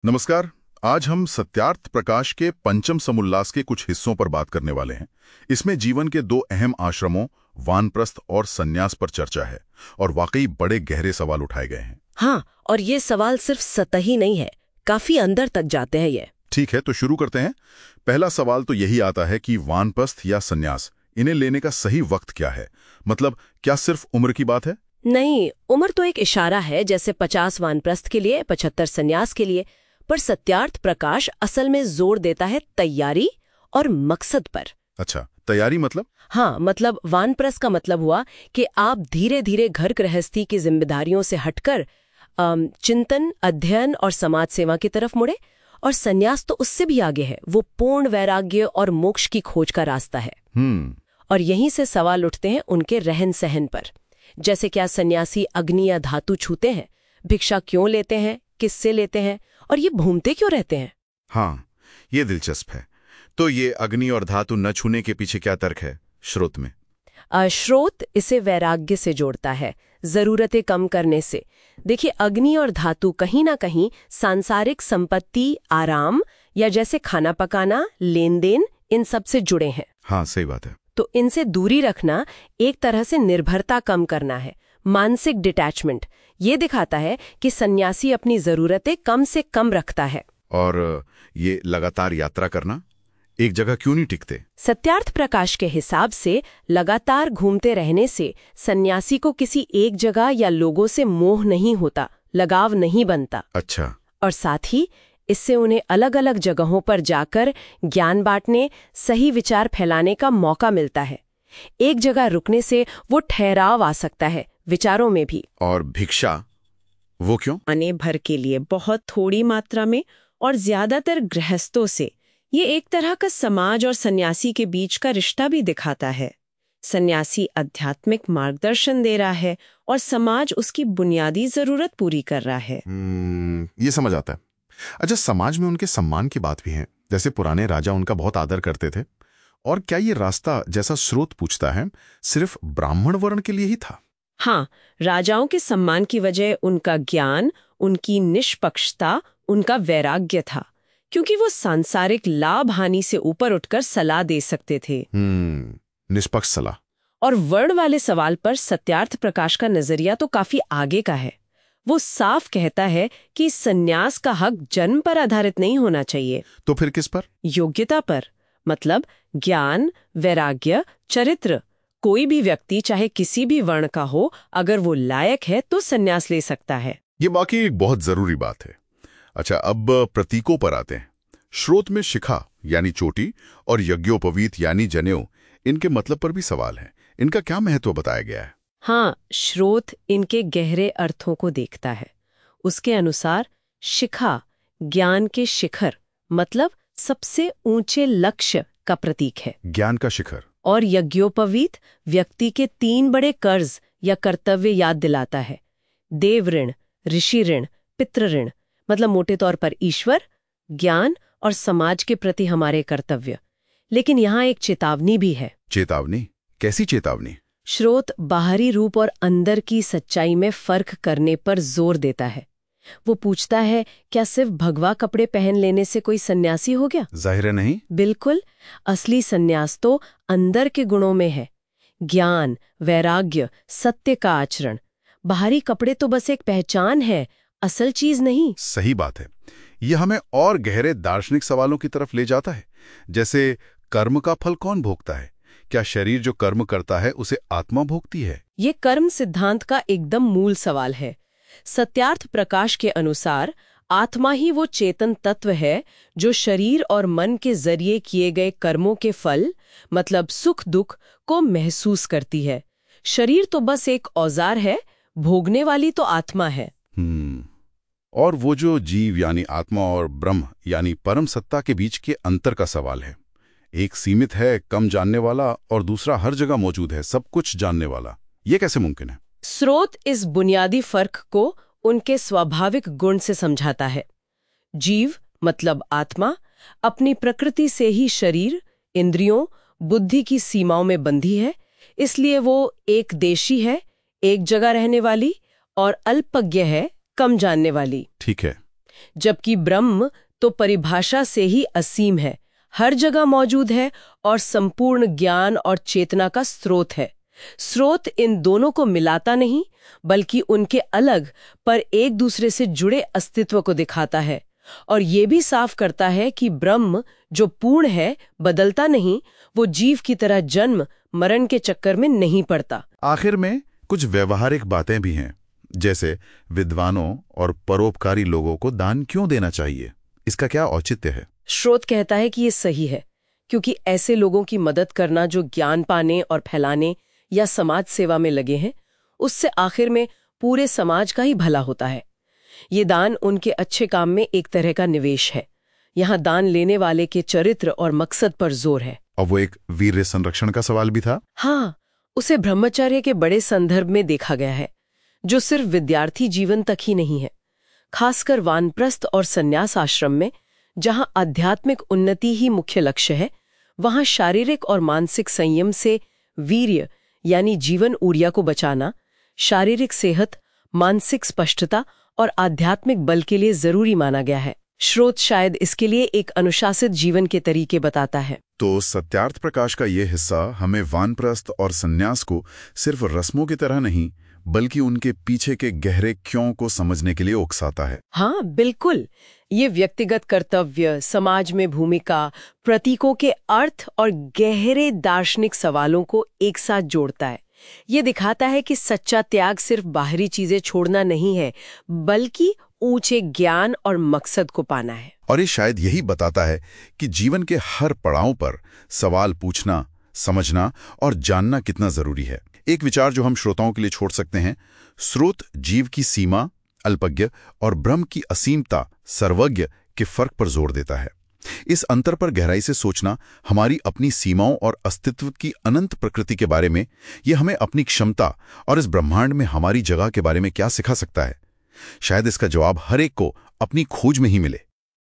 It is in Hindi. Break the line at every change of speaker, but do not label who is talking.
नमस्कार। आज हम सत्यार्थ प्रकाश के पंचम समुल्लास के कुछ हिस्सों पर बात करने वाले हैं। इसमें जीवन के दो अहम आश्रमों वानप्रस्थ और सन्यास पर चर्चा है और वाकई बड़े गहरे सवाल उठाए गए हैं।
हाँ, और ये सवाल सिर्फ सतही नहीं है, काफी अंदर तक जाते हैं ये।
ठीक है, तो शुरू करते हैं। पहला सवाल तो यही आता है कि वानप्रस्थ या सन्यास, इन्हें लेने का सही वक्त क्या है? मतलब क्या सिर्फ उम्र की बात है?
नहीं, उम्र तो एक इशारा है, जैसे 50 वानप्रस्थ के लिए, 75 सन्यास के लिए। पर सत्यार्थ प्रकाश असल में जोर देता है तैयारी और मकसद पर।
अच्छा, तैयारी मतलब?
हाँ, मतलब वानप्रस्थ का मतलब हुआ कि आप धीरे धीरे घर गृहस्थी की जिम्मेदारियों से हटकर चिंतन, अध्ययन और समाज सेवा की तरफ मुड़े। और सन्यास तो उससे भी आगे है, वो पूर्ण वैराग्य और मोक्ष की खोज का रास्ता है। और यहीं से सवाल उठते हैं उनके रहन सहन पर, जैसे क्या सन्यासी अग्नि या धातु छूते हैं, भिक्षा क्यों लेते हैं, किससे लेते हैं, और ये घूमते क्यों रहते हैं?
हाँ, ये दिलचस्प है। तो ये अग्नि और धातु न छूने के पीछे क्या तर्क है श्रोत में?
श्रोत इसे वैराग्य से जोड़ता है, जरूरतें कम करने से। देखिए, अग्नि और धातु कहीं ना कहीं सांसारिक संपत्ति, आराम या जैसे खाना पकाना, लेन देन, इन सब से जुड़े हैं।
हाँ, सही बात है।
तो इनसे दूरी रखना एक तरह से निर्भरता कम करना है, मानसिक डिटैचमेंट। ये दिखाता है कि सन्यासी अपनी जरूरतें कम से कम रखता है।
और ये लगातार यात्रा करना, एक जगह क्यों नहीं टिकते?
सत्यार्थ प्रकाश के हिसाब से लगातार घूमते रहने से सन्यासी को किसी एक जगह या लोगों से मोह नहीं होता, लगाव नहीं बनता।
अच्छा।
और साथ ही इससे उन्हें अलग अलग जगहों पर जाकर ज्ञान बांटने, सही विचार फैलाने का मौका मिलता है। एक जगह रुकने से वो ठहराव आ सकता है विचारों में भी।
और भिक्षा, वो क्यों?
आने भर के लिए बहुत थोड़ी मात्रा में और ज्यादातर गृहस्थों से। ये एक तरह का समाज और सन्यासी के बीच का रिश्ता भी दिखाता है। सन्यासी आध्यात्मिक मार्गदर्शन दे रहा है और समाज उसकी बुनियादी जरूरत पूरी कर रहा है।
ये समझ आता है। अच्छा, समाज में उनके सम्मान की बात भी है, जैसे पुराने राजा उनका बहुत आदर करते थे। और क्या ये रास्ता, जैसा स्रोत पूछता है, सिर्फ ब्राह्मण वर्ण के लिए ही था?
हाँ, राजाओं के सम्मान की वजह उनका ज्ञान, उनकी निष्पक्षता, उनका वैराग्य था, क्योंकि वो सांसारिक लाभ हानि से ऊपर उठकर सलाह दे सकते थे।
निष्पक्ष सलाह।
और वर्ण वाले सवाल पर सत्यार्थ प्रकाश का नजरिया तो काफी आगे का है। वो साफ कहता है कि सन्यास का हक जन्म पर आधारित नहीं होना चाहिए।
तो फिर किस पर?
योग्यता पर। मतलब ज्ञान, वैराग्य, चरित्र। कोई भी व्यक्ति चाहे किसी भी वर्ण का हो, अगर वो लायक है तो सन्यास ले सकता है।
ये बाकी एक बहुत जरूरी बात है। अच्छा, अब प्रतीकों पर आते हैं। श्रोत में शिखा यानी चोटी और यज्ञोपवीत यानी जनेऊ, इनके मतलब पर भी सवाल है। इनका क्या महत्व बताया गया है?
हाँ, श्रोत इनके गहरे अर्थों को देखता है। उसके अनुसार शिखा ज्ञान के शिखर, मतलब सबसे ऊंचे लक्ष्य का प्रतीक है।
ज्ञान का शिखर।
और यज्ञोपवीत व्यक्ति के 3 बड़े कर्ज या कर्तव्य याद दिलाता है। देव ऋण, ऋषि ऋण, पितृ ऋण। मतलब मोटे तौर पर ईश्वर, ज्ञान और समाज के प्रति हमारे कर्तव्य। लेकिन यहाँ एक चेतावनी भी है।
चेतावनी? कैसी चेतावनी?
श्रोत बाहरी रूप और अंदर की सच्चाई में फर्क करने पर जोर देता है। वो पूछता है, क्या सिर्फ भगवा कपड़े पहन लेने से कोई सन्यासी हो गया?
जाहिर है नहीं।
बिल्कुल। असली सन्यास तो अंदर के गुणों में है। ज्ञान, वैराग्य, सत्य का आचरण। बाहरी कपड़े तो बस एक पहचान है, असल चीज नहीं।
सही बात है। यह हमें और गहरे दार्शनिक सवालों की तरफ ले जाता है, जैसे कर्म का फल कौन भोगता है? क्या शरीर जो कर्म करता है उसे आत्मा भोगती है?
ये कर्म सिद्धांत का एकदम मूल सवाल है। सत्यार्थ प्रकाश के अनुसार आत्मा ही वो चेतन तत्व है जो शरीर और मन के जरिए किए गए कर्मों के फल, मतलब सुख दुख, को महसूस करती है। शरीर तो बस एक औजार है, भोगने वाली तो आत्मा है।
और वो जो जीव यानी आत्मा और ब्रह्म यानी परम सत्ता के बीच के अंतर का सवाल है। एक सीमित है, कम जानने वाला, और दूसरा हर जगह मौजूद है, सब कुछ जानने वाला। ये कैसे मुमकिन है?
स्रोत इस बुनियादी फर्क को उनके स्वाभाविक गुण से समझाता है। जीव मतलब आत्मा अपनी प्रकृति से ही शरीर, इंद्रियों, बुद्धि की सीमाओं में बंधी है, इसलिए वो एक देशी है, एक जगह रहने वाली, और अल्पज्ञ है, कम जानने वाली।
ठीक है।
जबकि ब्रह्म तो परिभाषा से ही असीम है, हर जगह मौजूद है और संपूर्ण ज्ञान और चेतना का स्रोत है। स्रोत इन दोनों को मिलाता नहीं, बल्कि उनके अलग पर एक दूसरे से जुड़े अस्तित्व को दिखाता है, और ये भी साफ करता है कि ब्रह्म जो पूर्ण है, बदलता नहीं, वो जीव की तरह जन्म मरण के चक्कर में नहीं पड़ता।
आखिर में कुछ व्यवहारिक बातें भी हैं, जैसे विद्वानों और परोपकारी लोगों को दान क्यों देना चाहिए, इसका क्या औचित्य है?
स्रोत कहता है कि ये सही है, क्योंकि ऐसे लोगों की मदद करना जो ज्ञान पाने और फैलाने या समाज सेवा में लगे हैं, उससे आखिर में पूरे समाज का ही भला होता है। ये दान उनके अच्छे काम में एक तरह का निवेश है। यहाँ दान लेने वाले के चरित्र और मकसद पर जोर है।
और वो एक वीर्य संरक्षण का सवाल भी था।
हाँ, उसे ब्रह्मचर्य के बड़े संदर्भ में देखा गया है, जो सिर्फ विद्यार्थी जीवन तक ही नहीं है। खासकर वानप्रस्थ और संन्यास आश्रम में, जहां आध्यात्मिक उन्नति ही मुख्य लक्ष्य है, वहां शारीरिक और मानसिक संयम से वीर्य यानी जीवन ऊर्जा को बचाना, शारीरिक सेहत, मानसिक स्पष्टता और आध्यात्मिक बल के लिए जरूरी माना गया है। स्रोत शायद इसके लिए एक अनुशासित जीवन के तरीके बताता है।
तो सत्यार्थ प्रकाश का ये हिस्सा हमें वानप्रस्थ और संन्यास को सिर्फ रस्मों की तरह नहीं, बल्कि उनके पीछे के गहरे क्यों को समझने के लिए उकसाता है।
हाँ, बिल्कुल। ये व्यक्तिगत कर्तव्य, समाज में भूमिका, प्रतीकों के अर्थ और गहरे दार्शनिक सवालों को एक साथ जोड़ता है। ये दिखाता है कि सच्चा त्याग सिर्फ बाहरी चीजें छोड़ना नहीं है, बल्कि ऊंचे ज्ञान और मकसद को पाना है।
और ये शायद यही बताता है कि जीवन के हर पड़ाव पर सवाल पूछना, समझना और जानना कितना जरूरी है। एक विचार जो हम श्रोताओं के लिए छोड़ सकते हैं, स्रोत जीव की सीमा, अल्पज्ञ और ब्रह्म की असीमता, सर्वज्ञ के फर्क पर जोर देता है। इस अंतर पर गहराई से सोचना हमारी अपनी सीमाओं और अस्तित्व की अनंत प्रकृति के बारे में, यह हमें अपनी क्षमता और इस ब्रह्मांड में हमारी जगह के बारे में क्या सिखा सकता है। शायद इसका जवाब हर एक को अपनी खोज में ही मिले।